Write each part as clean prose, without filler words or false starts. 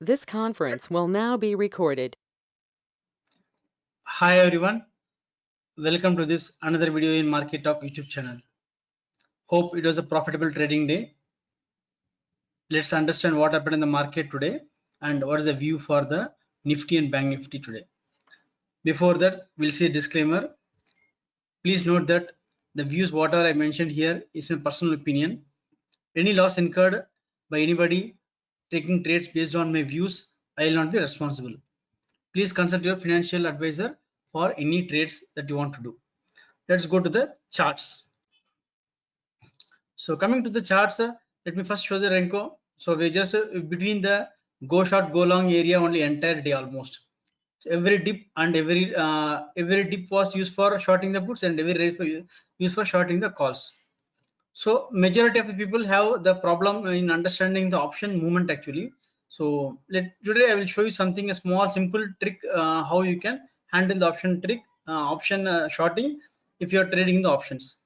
This conference will now be recorded. Hi everyone, welcome to this another video in Market Talk YouTube channel. Hope it was a profitable trading day. Let's understand what happened in the market today and what is the view for the Nifty and Bank Nifty today. Before that, we'll see a disclaimer. Please note that the views whatever I mentioned here is my personal opinion. Any loss incurred by anybody taking trades based on my views, I will not be responsible. Please consult your financial advisor for any trades that you want to do. Let's go to the charts. So coming to the charts, let me first show the Renko. So we just between the go short, go long area only entire day almost. So every dip and every dip was used for shorting the puts and every raise was used for shorting the calls. So majority of the people have the problem in understanding the option movement actually. So today I will show you something a small simple trick how you can handle the option trick option shorting if you are trading the options.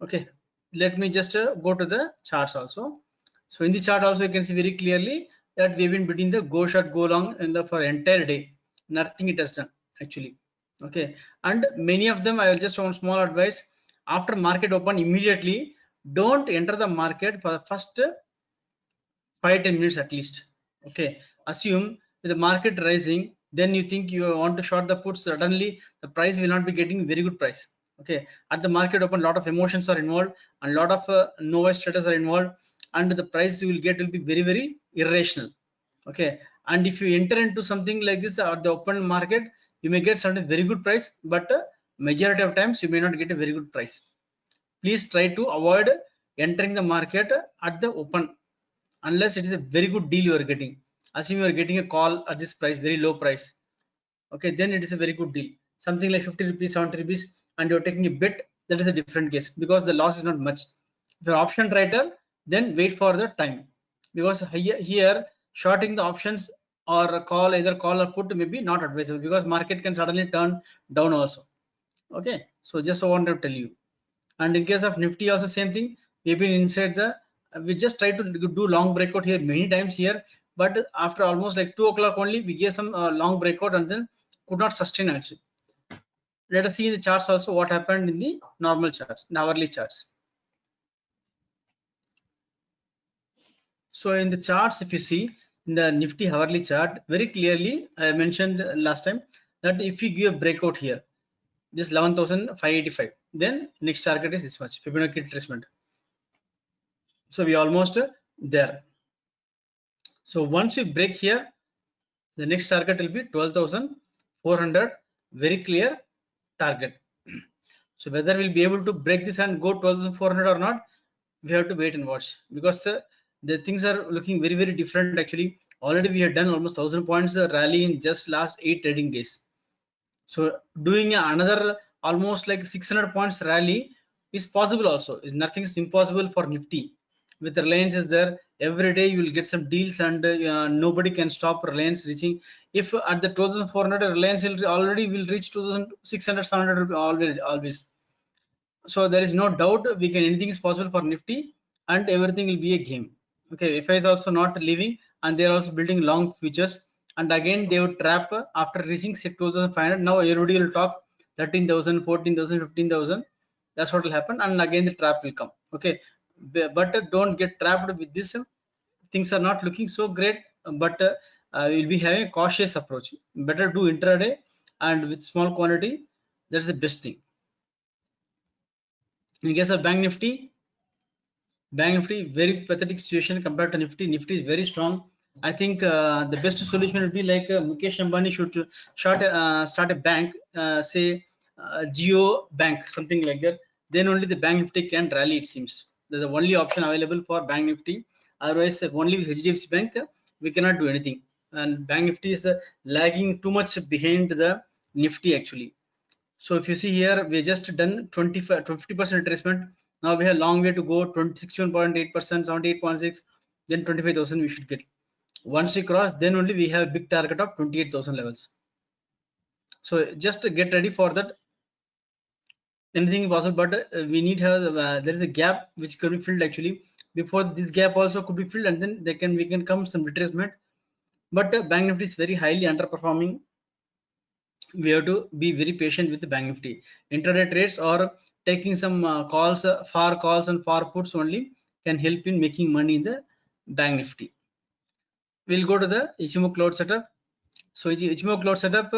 Okay, let me just go to the charts also. So in the chart also you can see very clearly that we've been between the go short go long in the for entire day, nothing it has done actually. Okay, and many of them I will just want small advice. After market open, immediately don't enter the market for the first 5-10 minutes at least. Okay, assume with the market rising, then you think you want to short the puts, suddenly the price will not be getting very good price. Okay, at the market open, a lot of emotions are involved and a lot of noise traders are involved, and the price you will get will be very irrational. Okay, and if you enter into something like this at the open market, you may get certain very good price, but majority of times you may not get a very good price. Please try to avoid entering the market at the open unless it is a very good deal you are getting. Assume you are getting a call at this price, very low price. Okay, then it is a very good deal, something like 50 rupees, 70 rupees, and you're taking a bit. That is a different case because the loss is not much. If you're option trader, then wait for the time, because here shorting the options or a call, either call or put, may be not advisable because market can suddenly turn down also. Okay, so just I want to tell you. And in case of Nifty also same thing, we've been inside the we just try to do long breakout here many times here, but after almost like 2 o'clock only we gave some long breakout and then could not sustain actually. Let us see in the charts also what happened in the normal charts, in hourly charts. So in the charts, if you see in the Nifty hourly chart, very clearly I mentioned last time that if you give a breakout here, this 11,585, then next target is this much, Fibonacci retracement. So we almost there. So once we break here, the next target will be 12,400, very clear target. So whether we'll be able to break this and go 12,400 or not, we have to wait and watch, because the things are looking very different actually. Already we have done almost 1,000 points rally in just last 8 trading days. So doing another almost like 600 points rally is possible also. Is nothing is impossible for Nifty. With Reliance is there, every day you will get some deals, and nobody can stop Reliance reaching. If at the 2,400, Reliance will already will reach 2,600, 700 always. So there is no doubt we can, anything is possible for Nifty, and everything will be a game. Okay, FI is also not leaving, and they are also building long futures, and again they would trap after reaching 6,500. Now everybody will talk 13,000, 14,000, 15,000. That's what will happen, and again the trap will come. Okay, but don't get trapped with this. Things are not looking so great, but we'll be having a cautious approach. Better do intraday and with small quantity. That's the best thing. In case of Bank Nifty, very pathetic situation compared to Nifty. Nifty is very strong. I think the best solution would be like Mukesh Ambani should start a bank, say Geo Bank, something like that. Then only the Bank Nifty can rally, it seems. There's the only option available for Bank Nifty. Otherwise, only with HDFC Bank, we cannot do anything. And Bank Nifty is lagging too much behind the Nifty actually. So if you see here, we just done 25 to 50% retracement. Now we have a long way to go, 61.8%, 78.6, then 25,000 we should get. Once we cross, then only we have a big target of 28,000 levels. So just get ready for that. Anything possible, but we need to have there is a gap which could be filled actually. Before this gap also could be filled, and then we can come some retracement. but Bank Nifty is very highly underperforming. We have to be very patient with the Bank Nifty. Intraday trades or taking some calls, far calls and far puts only can help in making money in the Bank Nifty. We'll go to the Ichimoku setup. So Ichimoku setup,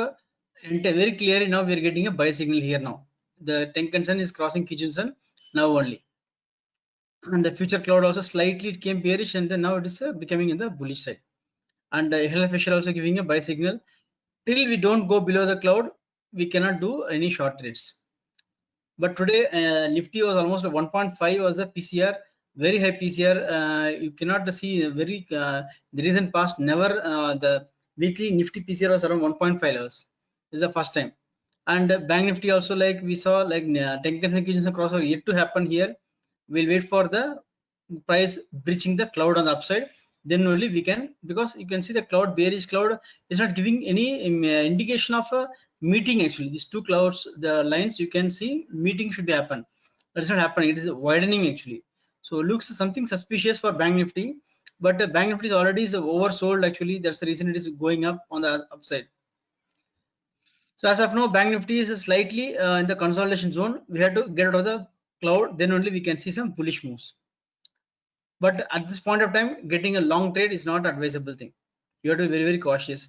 and very clearly now we are getting a buy signal here now. The Tenkan-sen is crossing Kijun-sen now only. And the future cloud also slightly it came bearish, and then now it is becoming in the bullish side. And LF Fisher also giving a buy signal. Till we don't go below the cloud, we cannot do any short trades. But today Nifty was almost 1.5 was a PCR, very high PCR. You cannot see very the recent past never the weekly Nifty PCR was around 1.5 levels. This is the first time. And Bank Nifty also, like we saw, like Tenkan-sen crossover yet to happen here. We'll wait for the price breaching the cloud on the upside, then only we can, because you can see the cloud, bearish cloud is not giving any indication of a meeting. Actually these two clouds, the lines you can see meeting should be happen, that is not happening, it is widening actually. So looks something suspicious for Bank Nifty, but Bank Nifty is already oversold actually, that's the reason it is going up on the upside. So as of now, Bank Nifty is slightly in the consolidation zone. We have to get out of the cloud, then only we can see some bullish moves. But at this point of time, getting a long trade is not advisable thing. You have to be very, very cautious.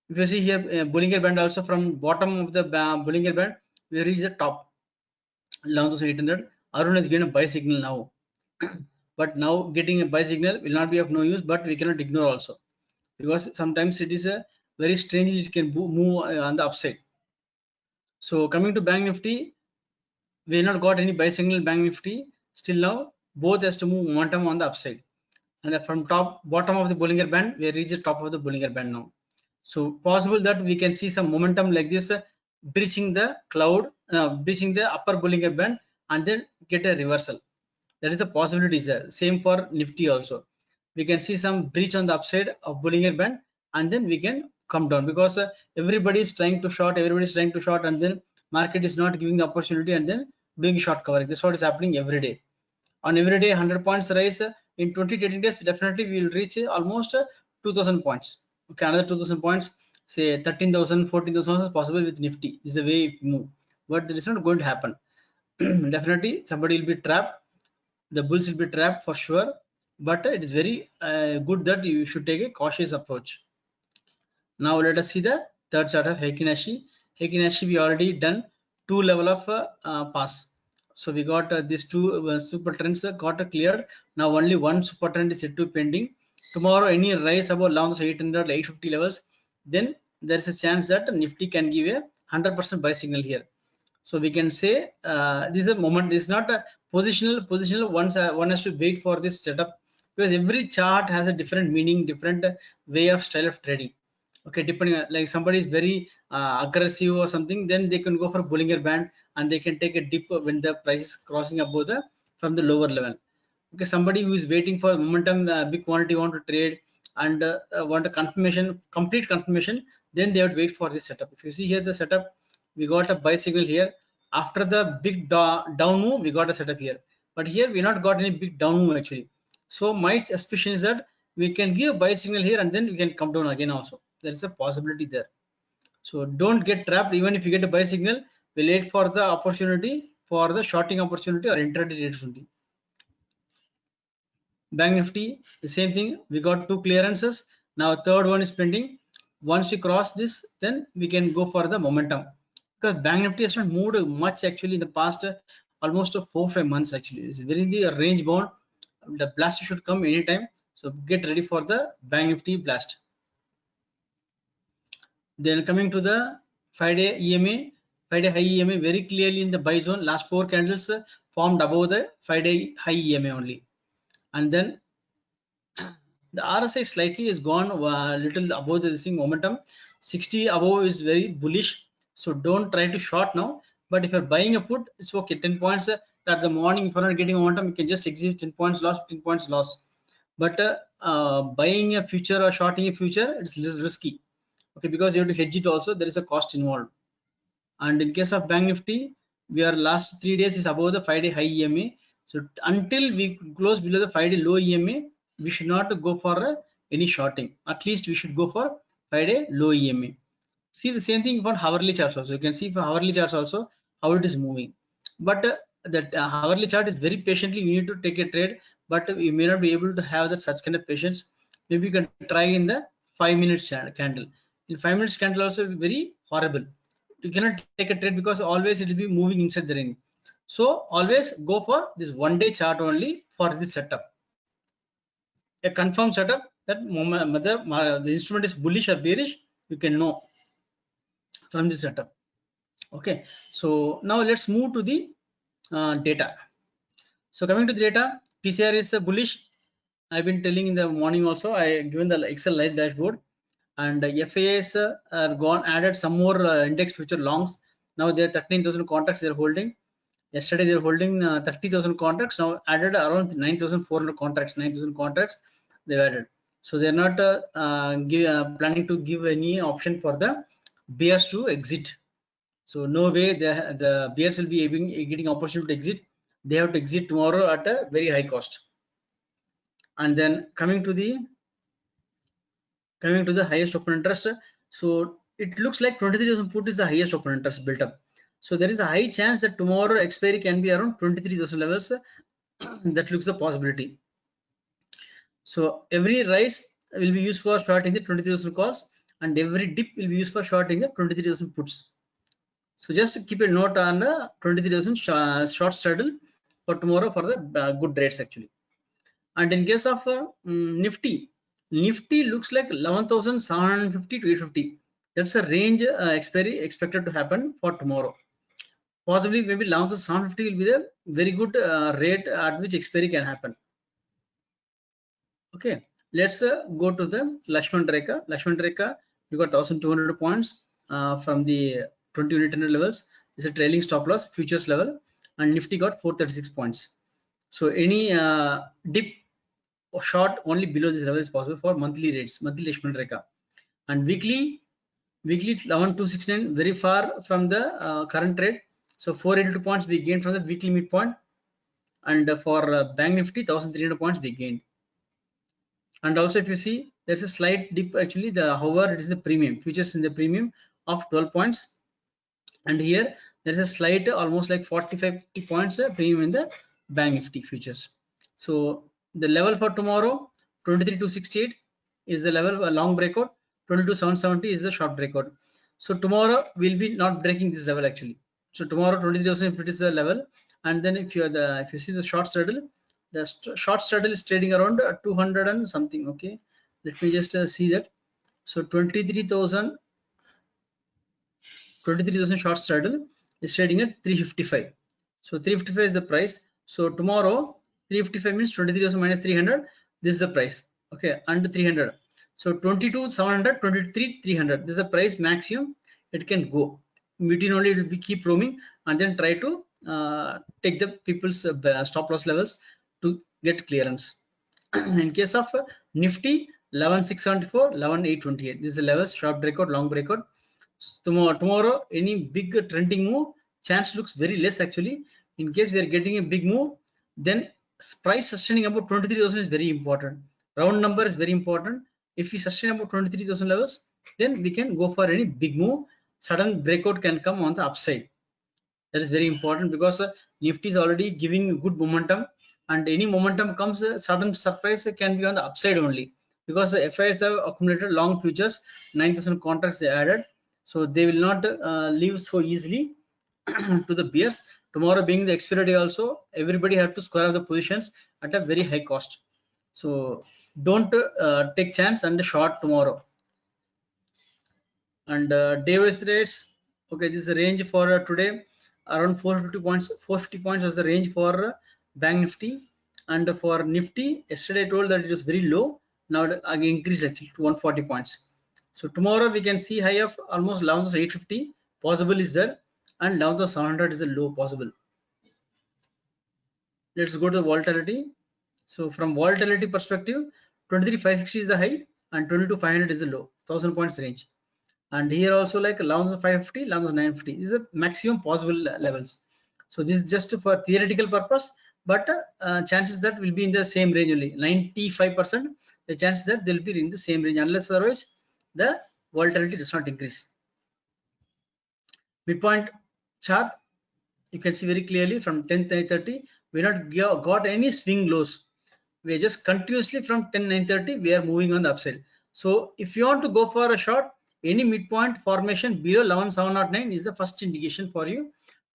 If you see here, Bollinger Band also, from bottom of the Bollinger Band, we reach the top, 11,800. Arun has given a buy signal now. But now getting a buy signal will not be of no use, but we cannot ignore also, because sometimes it is a very strangely it can move on the upside. So coming to Bank Nifty, we have not got any buy signal Bank Nifty still now. Both has to move momentum on the upside, and from bottom of the Bollinger Band we reach the top of the Bollinger Band now. So possible that we can see some momentum like this, breaching the cloud, breaching the upper Bollinger Band, and then get a reversal. That is a possibility, sir. Same for Nifty also. We can see some breach on the upside of Bollinger Band, and then we can come down, because everybody is trying to short, everybody is trying to short, and then market is not giving the opportunity and then doing short covering. This is what is happening every day. On every day 100 points rise, in 20 trading days definitely we will reach almost 2000 points. Okay, another 2000 points, say 13,000, 14,000 is possible with Nifty. This is the way it move, but that is not going to happen. Definitely somebody will be trapped, the bulls will be trapped for sure, but it is very good that you should take a cautious approach. Now let us see the third chart of Heikin Ashi. Heikin Ashi we already done two level of pass. So we got these two super trends got cleared. Now only one super trend is yet to pending. Tomorrow any rise above 11,800, 850 levels, then there is a chance that Nifty can give a 100% buy signal here. So we can say this is a moment. This is not a positional. One has to wait for this setup, because every chart has a different meaning, different way of style of trading. Okay, depending on, like somebody is very aggressive or something, then they can go for Bollinger Band and they can take a dip when the price is crossing above the from the lower level. Okay, somebody who is waiting for momentum, big quantity want to trade and want a confirmation, complete confirmation, then they have to wait for this setup. If you see here the setup, we got a buy signal here. After the big down move, we got a setup here, but here we not got any big down move actually. So my suspicion is that we can give a buy signal here and then we can come down again also. There is a possibility there. So don't get trapped. Even if you get a buy signal, we'll wait for the opportunity, for the shorting opportunity or intraday trades only. Bank Nifty, the same thing. We got two clearances. Now third one is pending. Once we cross this, then we can go for the momentum, because Bank Nifty has not moved much actually in the past almost 4-5 months actually. It's very the range bound. The blast should come anytime. So get ready for the Bank Nifty blast. Then coming to the 5-day EMA, 5-day high EMA, very clearly in the buy zone. Last four candles formed above the 5-day high EMA only, and then the RSI slightly has gone a little above this thing momentum. 60 above is very bullish, so don't try to short now. But if you're buying a put, it's okay. 10 points that the morning, if you're not getting momentum, you can just exit 10 points loss, 15 points loss. But buying a future or shorting a future, it's risky. Okay, because you have to hedge it also. There is a cost involved. And in case of Bank Nifty, we are last 3 days is above the 5-day high EMA. So until we close below the 5-day low EMA, we should not go for any shorting. At least we should go for 5-day low EMA. See the same thing for hourly charts also. You can see for hourly charts also how it is moving. But that hourly chart is very patiently. You need to take a trade, but you may not be able to have that such kind of patience. Maybe you can try in the 5-minute candle. In 5 minutes candle also very horrible. You cannot take a trade because always it will be moving inside the ring. So always go for this 1-day chart only for this setup. A confirmed setup that moment whether the instrument is bullish or bearish, you can know from this setup. Okay, so now let's move to the data. So coming to the data, PCR is bullish. I've been telling in the morning also. I given the Excel live dashboard, and FAS are gone added some more index future longs. Now they're 13,000 contracts they're holding. Yesterday they're holding 30,000 contracts. Now added around 9,400 contracts. 9,000 contracts they've added. So they're not planning to give any option for the bears to exit. So no way the bears will be getting opportunity to exit. They have to exit tomorrow at a very high cost. And then coming to the highest open interest. So it looks like 23,000 put is the highest open interest built up. So there is a high chance that tomorrow expiry can be around 23,000 levels. That looks the possibility. So every rise will be used for shorting the 23,000 calls, and every dip will be used for shorting the 23,000 puts. So just keep a note on the 23,000 short straddle for tomorrow for the good rates actually. And in case of Nifty looks like 11,750 to 850. That's a range expiry expected to happen for tomorrow. Possibly maybe 11,750 will be the very good rate at which expiry can happen. Okay, let's go to the Lakshman Rekha. Lakshman Rekha, you got 1,200 points from the 20-unit levels. It's a trailing stop loss futures level, and Nifty got 436 points. So any dip or short only below this level is possible for monthly rates, monthly Lakshman Rekha. And weekly 11,269, very far from the current rate. So 482 points we gained from the weekly midpoint, and for Bank Nifty 1,300 points we gained. And also if you see there's a slight dip actually, however it is the premium futures in the premium of 12 points, and here there's a slight almost like 45-50 points premium in the Bank Nifty futures. So the level for tomorrow 23,268 is the level, a long breakout. 22,770 is the short breakout. So tomorrow we'll be not breaking this level actually. So tomorrow 23,050 is the level, and then if you see the short straddle, the short straddle is trading around 200 and something. Okay, let me just see that. So 23,000 short straddle is trading at 355. So 355 is the price. So tomorrow 355 means 23,000 minus 300. This is the price. Okay, under 300. So 22,700, 23,300. This is the price maximum it can go. Between only it will be keep roaming, and then try to take the people's stop loss levels to get clearance. In case of Nifty 11,674, 11,828. This is the levels, sharp breakout, long breakout. Tomorrow any big trending move chance looks very less actually. In case we are getting a big move, then price sustaining about 23,000 is very important. Round number is very important. If we sustain about 23,000 levels, then we can go for any big move. Sudden breakout can come on the upside. That is very important because Nifty is already giving good momentum, and any momentum comes, sudden surprise can be on the upside only, because the FIs have accumulated long futures, 9,000 contracts they added, so they will not leave so easily to the bears. Tomorrow being the expiry day also, everybody have to square up the positions at a very high cost. So don't take chance and short tomorrow. And day-wise rates, okay, this is the range for today, around 450 points. 450 points was the range for Bank Nifty, and for Nifty yesterday I told that it was very low. Now it again increased actually to 140 points. So tomorrow we can see high of almost 11,850 possible is there, and 11,700 is the low possible. Let's go to the volatility. So from volatility perspective, 23,560 is the high and 22,500 is the low, 1,000 points range. And here also like 11,550, 11,950 is the maximum possible levels. So this is just for theoretical purpose. but chances that will be in the same range only. 95% the chances that they'll be in the same range, unless otherwise the volatility does not increase. Midpoint chart, you can see very clearly from 10:30 we not got any swing lows. We are just continuously from 10:30 we are moving on the upside. So if you want to go for a short, any midpoint formation below 11,709 is the first indication for you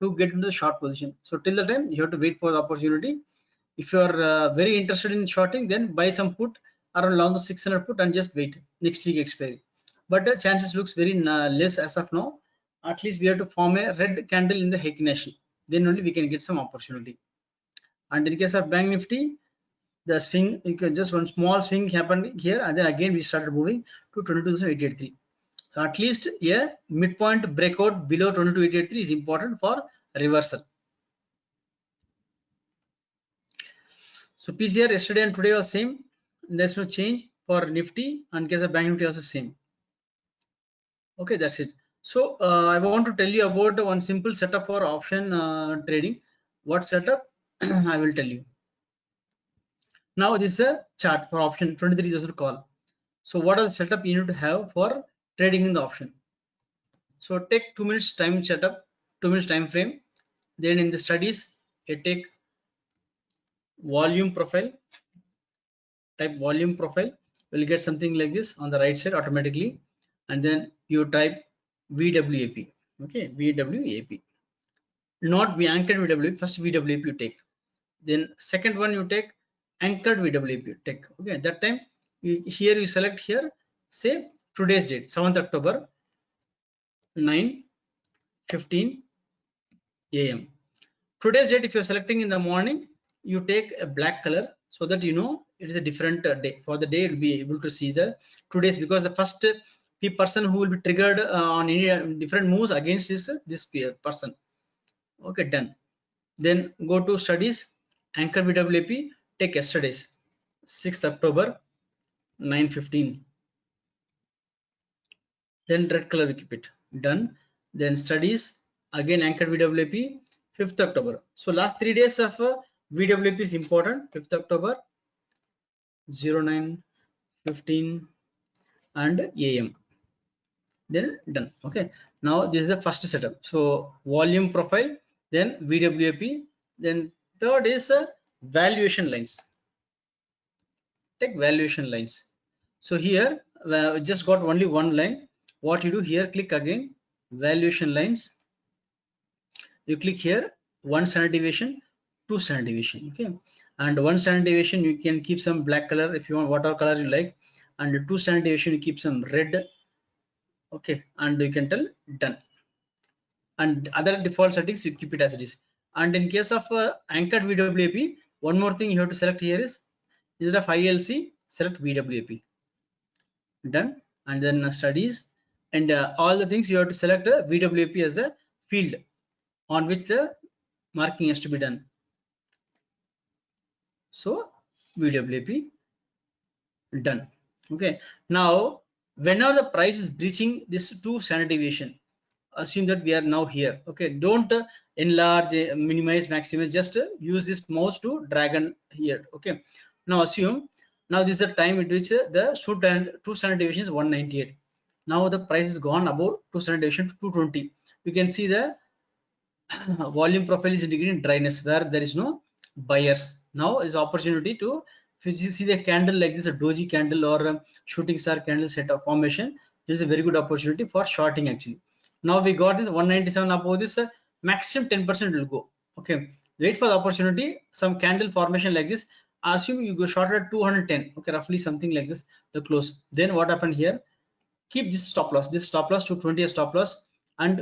to get into the short position. So till the time you have to wait for the opportunity. If you are very interested in shorting, then buy some put around 11,600 put and just wait next week expiry. But the chances looks very less as of now. At least we have to form a red candle in the Heikin National, then only we can get some opportunity. And in case of Bank Nifty, the swing, you can just one small swing happened here, and then again we started moving to 22,883. So at least a midpoint breakout below 22,883 is important for reversal. So PCR yesterday and today was same. There's no change for Nifty, and case of Bank Nifty also same. Okay, that's it. So I want to tell you about one simple setup for option trading. What setup? I will tell you. Now this is a chart for option 23,000 call. So what are the setup you need to have for trading in the option? So take 2 minutes time setup, 2 minutes time frame. Then in the studies, you take volume profile, type volume profile. You'll get something like this on the right side automatically, and then you type VWAP. Okay, VWAP. Not be anchored VWAP. First VWAP you take. Then second one you take anchored VWAP take. Okay, at that time here you select here, say today's date 7th October 9:15 AM. Today's date, if you're selecting in the morning, you take a black color so that you know it is a different day. For the day, you'll be able to see the today's, because the first person who will be triggered on any different moves against this person. Okay, done. Then go to studies, anchor VWAP, take yesterday's 6th October 9:15. Then red color we keep it, done. Then studies, again anchor VWAP 5th October. So last 3 days of VWAP is important. 5th October 09:15 and AM. Then done. Okay. Now this is the first setup. So volume profile, then VWAP, then third is valuation lines. Take valuation lines. So here just got only one line. What you do here, click again valuation lines. You click here 1 standard deviation, 2 standard deviation. Okay, and 1 standard deviation you can keep some black color if you want, whatever color you like, and 2 standard deviation you keep some red. Okay, and you can tell done. And other default settings you keep it as it is. And in case of anchored VWAP, one more thing you have to select here is instead of ILC, select VWAP. Done. And then studies, and all the things you have to select VWAP as a field on which the marking has to be done. So VWAP done. Okay, now whenever the price is breaching this 2 standard deviation, assume that we are now here. Okay, don't enlarge, minimize, maximize, just use this mouse to drag and here. Okay, now assume now this is the time at which the 2 standard deviation is 198. Now the price is gone above 2 standard deviation to 220. You can see the volume profile is indicating dryness where there is no buyers. Now is opportunity to, if you see the candle like this, a doji candle or a shooting star candle set of formation, there is a very good opportunity for shorting actually. Now we got this 197 above this, maximum 10% will go. Okay, wait for the opportunity, some candle formation like this. Assume you go short at 210. Okay, roughly something like this, the close. Then what happened here? Keep this stop loss to 20 as stop loss, and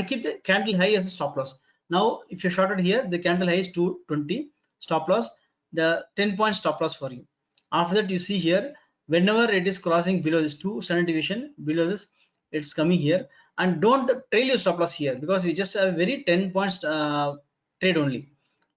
keep the candle high as a stop loss. Now if you shorted here, the candle high is 220, stop loss, the 10-point stop loss for you. After that you see here, whenever it is crossing below this 2 standard deviation, below this it's coming here, and don't trail your stop loss here because we just have very 10 points trade only.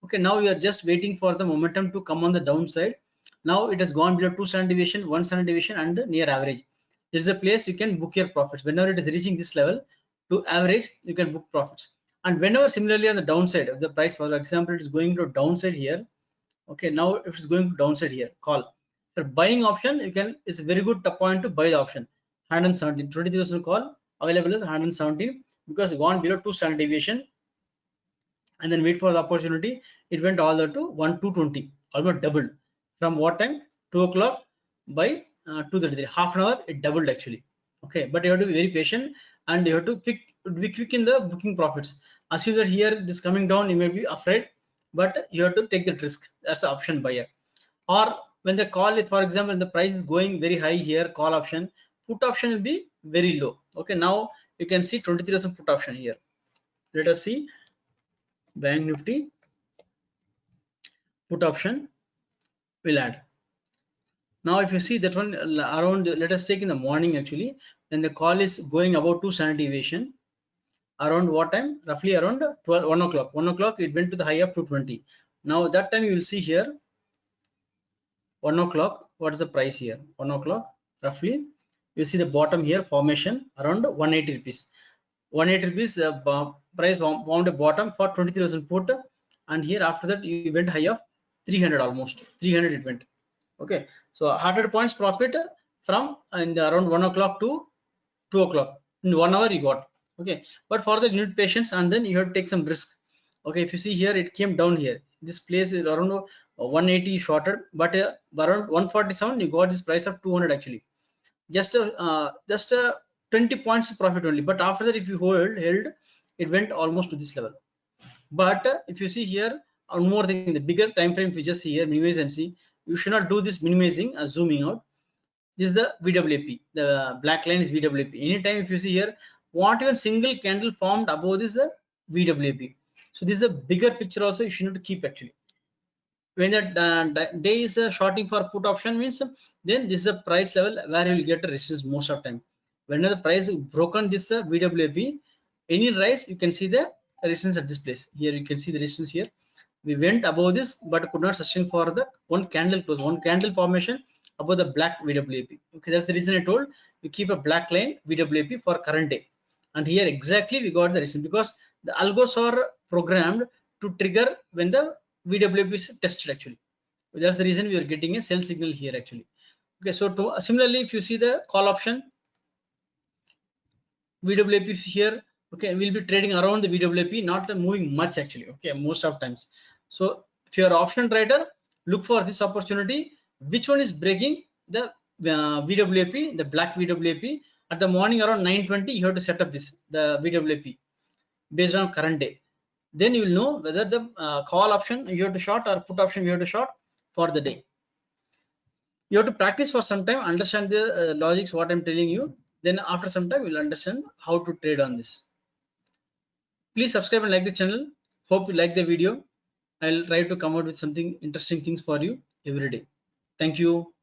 Okay, now we are just waiting for the momentum to come on the downside. Now it has gone below 2 standard deviation, 1 standard deviation, and near average. There is a place you can book your profits. Whenever it is reaching this level to average, you can book profits. And whenever similarly on the downside of the price, for example, it is going to downside here. Okay, now if it's going to downside here, call. For buying option, you can, it's a very good point to buy the option. 117, 20,000 call available is 117 because it gone below 2 standard deviation, and then wait for the opportunity. It went all the way to 220, almost doubled. From what time? 2 o'clock by 2:33. Half an hour, it doubled actually. Okay, but you have to be very patient and you have to be quick in the booking profits. Assume that here this coming down, you may be afraid, but you have to take the risk. That's the option buyer. Or when the call is, for example, the price is going very high here, call option, put option will be very low. Okay, now you can see 23,000 put option here. Let us see Bank Nifty put option will add. Now if you see that one around, let us take in the morning actually, when the call is going about 2 standard deviation, around what time? Roughly around 1 o'clock. 1 o'clock it went to the high of 220. Now that time you will see here 1 o'clock, what is the price here? 1 o'clock roughly you see the bottom here formation around 180 rupees. 180 rupees price found a bottom for 20,000 put, and here after that you went high of 300, almost 300 it went. Okay, so 100 points profit from in the around 1 o'clock to 2 o'clock. In 1 hour you got. Okay, but for the you need patience and then you have to take some risk. Okay, if you see here it came down here, this place is around 180 shorted, but around 147 you got this price of 200 actually. Just 20 points profit only, but after that if you held, it went almost to this level. But if you see here, one more thing, the bigger time frame, if you just see here, minimize and see, you should not do this minimizing, zooming out. This is the VWAP. The black line is VWAP. Anytime if you see here, what even single candle formed above this is a VWAP. So this is a bigger picture also you should not keep actually. When the day is shorting for put option means, then this is a price level where you will get a resistance most of time. Whenever the price broken this VWAP, any rise you can see the resistance at this place. Here you can see the resistance here. We went above this but could not sustain for the one candle close, one candle formation above the black VWAP. Okay, that's the reason I told you keep a black line VWAP for current day. And here exactly we got the reason, because the algos are programmed to trigger when the VWAP is tested actually. That's the reason we are getting a sell signal here actually. Okay, so similarly if you see the call option, VWAP here, okay, we'll be trading around the VWAP, not moving much actually, okay, most of times. So if you're option trader, look for this opportunity, which one is breaking the VWAP, the black VWAP. At the morning around 9:20 you have to set up this, the VWAP based on current day. Then you will know whether the call option you have to short or put option you have to short for the day. You have to practice for some time, understand the logics what I'm telling you, then after some time you'll understand how to trade on this. Please subscribe and like the channel. Hope you like the video. I'll try to come out with something interesting things for you every day. Thank you.